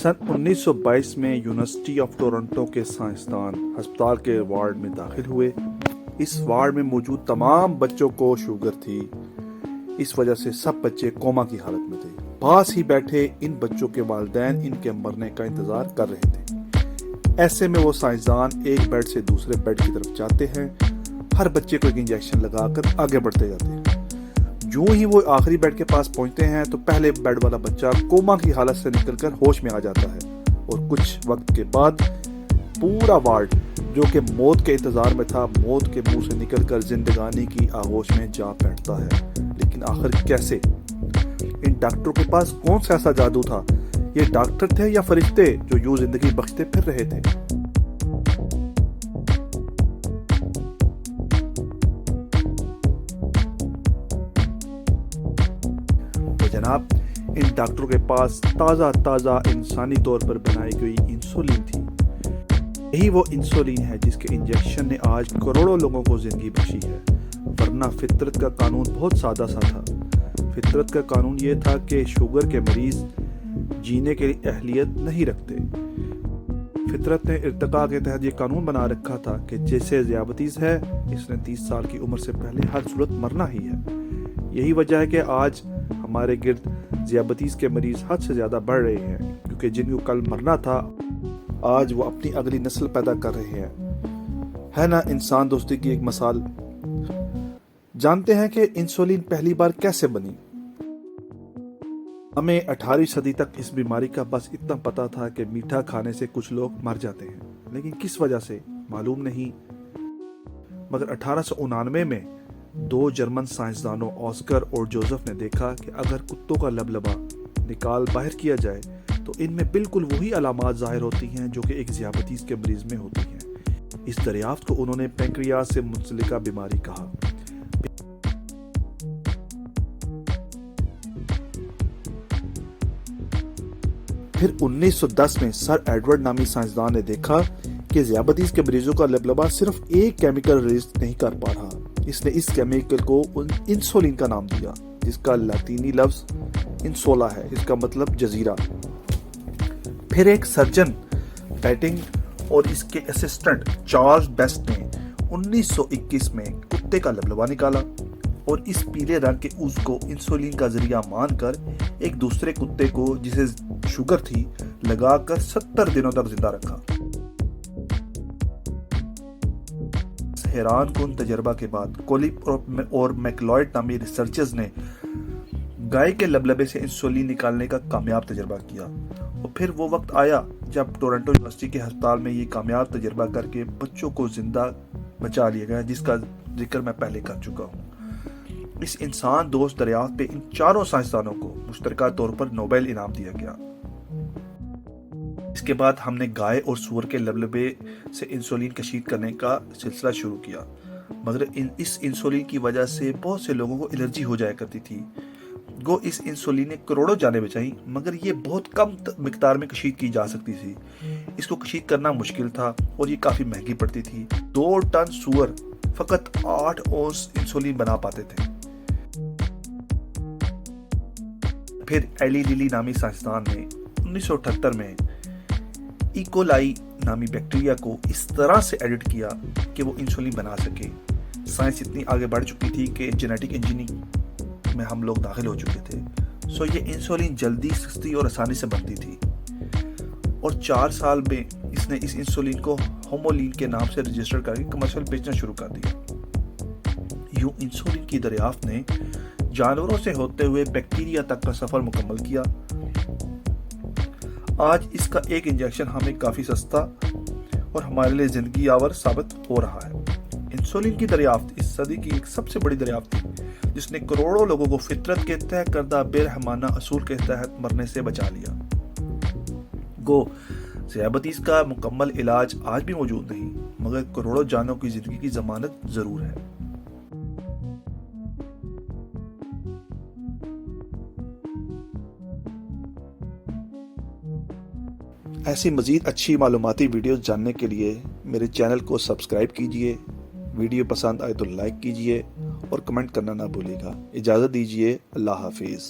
सन 1922 में university of Toronto के साइंसदान अस्पताल के वार्ड में दाखिल हुए। इस वार्ड में मौजूद तमाम बच्चों को शुगर थी। इस वजह से सब बच्चे कोमा की हालत में थे। पास ही बैठे इन बच्चों के वालिदैन इनके मरने का इंतजार कर रहे थे। ऐसे में वो साइंसदान एक बेड से दूसरे बेड की तरफ जाते हैं, हर बच्चे को एक इंजेक्शन लगाकर आगे बढ़ते जाते हैं। यूं ही वो आखिरी बेड के पास पहुंचते हैं तो पहले बेड वाला बच्चा कोमा की हालत से निकलकर होश में आ जाता है और कुछ वक्त के बाद पूरा वार्ड जो कि मौत के इंतजार में था, मौत के मुंह से निकलकर जिंदगानी की आगोश में जा बैठता है। लेकिन आखिर कैसे? इन डॉक्टरों के पास कौन सा ऐसा जादू था? ये डॉक्टर थे या फरिश्ते जो यूं जिंदगी बख्शते फिर रहे थे? जनाब, इन डॉक्टरों के पास ताज़ा इंसानी तौर पर बनाई गई इंसुलिन थी। यही वो इंसुलिन है जिसके इंजेक्शन ने आज करोड़ों लोगों को जिंदगी बख्शी है। वरना फितरत का कानून बहुत सादा सा था। फितरत का कानून ये था कि शुगर के मरीज जीने की अहलियत नहीं रखते। फितरत ने इर्तिका के तहत ये कानून बना रखा था कि जैसे ज़ियाबतीस है, इसने 30 साल की उम्र से पहले हर सूरत मरना ही है। यही वजह है कि आज हमारे गिर्द ज़ियाबतीस के मरीज हद से ज़्यादा बढ़ रहे हैं, क्योंकि जिनको कल मरना था आज वो अपनी अगली नस्ल पैदा कर रहे हैं। है ना इंसान दोस्ती की एक मिसाल। जानते हैं कि इंसुलिन पहली बार कैसे बनी? हमें 18वीं सदी तक इस बीमारी का बस इतना पता था कि मीठा खाने से कुछ लोग मर जाते हैं, लेकिन किस वजह से मालूम नहीं। मगर 1899 में 2 जर्मन साइंसदानों ऑस्कर और जोसेफ ने देखा कि अगर कुत्तों का लबलबा निकाल बाहर किया जाए तो इनमें बिल्कुल वही अलामात जाहिर होती हैं जो कि एक ज़ियाबतीस के मरीज में होती हैं। इस दरियाफ्त को उन्होंने पैंक्रियाज से मुंसलिका बीमारी कहा। फिर 1910 में सर एडवर्ड नामी साइंसदान ने देखा कि ज़ियाबतीस के मरीजों का लबलबा सिर्फ एक केमिकल रेजिस्ट नहीं कर पा रहा। इसने इस केमिकल को इंसुलिन का नाम दिया, जिसका लातीनी लफ्ज इंसोला है, इसका मतलब जजीरा। फिर एक सर्जन बैटिंग और इसके असिस्टेंट चार्ल्स बेस्ट ने 1921 में कुत्ते का लबलबा निकाला और इस पीले रंग के उस को इंसुलिन का जरिया मानकर एक दूसरे कुत्ते को जिसे शुगर थी लगाकर 70 दिनों तक जिंदा रखा। हैरान कुन तजर्बा के बाद कोलिप और मैकलॉयड नामी रिसर्चर्स ने गाय के लबलबे से इंसुलिन निकालने का कामयाब तजर्बा किया। और फिर वो वक्त आया जब टोरंटो यूनिवर्सिटी के अस्पताल में ये कामयाब तजर्बा करके बच्चों को जिंदा बचा लिया गया, जिसका जिक्र मैं पहले कर चुका हूँ। इस इंसान दोस्त दरियाफ्त पे इन चारों साइंसदानों को मुश्तरका तौर पर नोबेल इनाम दिया गया। इसके बाद हमने गाय और सूअर के लबलबे से इंसुलिन कशीद करने का सिलसिला शुरू किया, मगर इस इंसुलिन की वजह से बहुत से लोगों को एलर्जी हो जाया करती थी। गो इस इंसुलिन ने करोड़ों जानें बचाई, मगर ये बहुत कम मिकदार में कशीद की जा सकती थी। इसको कशीद करना मुश्किल था और ये काफ़ी महंगी पड़ती थी। 2 टन सूअर फकत 8 औंस इंसुलिन बना पाते थे। फिर एली लिली नामी साइंसदान ने 1978 में इकोलाई नामी बैक्टीरिया को इस तरह से एडिट किया कि वो इंसुलिन बना सके। साइंस इतनी आगे बढ़ चुकी थी कि जेनेटिक इंजीनियरिंग में हम लोग दाखिल हो चुके थे। सो ये इंसुलिन जल्दी, सस्ती और आसानी से बनती थी और 4 साल में इसने इस इंसुलिन को होमोलिन के नाम से रजिस्टर करके कमर्शियल बेचना शुरू कर दिया। यूं इंसुलिन की दरियाफ्त ने जानवरों से होते हुए बैक्टीरिया तक का सफर मुकम्मल किया। आज इसका एक इंजेक्शन हमें काफी सस्ता और हमारे लिए जिंदगी आवर साबित हो रहा है। इंसुलिन की दरियाफ्त इस सदी की एक सबसे बड़ी दरियाफ्त थी, जिसने करोड़ों लोगों को फितरत के तय करदा बेरहमाना असूल के तहत मरने से बचा लिया। गो ज़ियाबतीस का मुकम्मल इलाज आज भी मौजूद नहीं, मगर करोड़ों जानों की जिंदगी की जमानत जरूर है। ऐसी मज़ीद अच्छी मालूमाती वीडियोस जानने के लिए मेरे चैनल को सब्सक्राइब कीजिए। वीडियो पसंद आए तो लाइक कीजिए और कमेंट करना ना भूलिएगा। इजाज़त दीजिए। अल्लाह हाफिज़।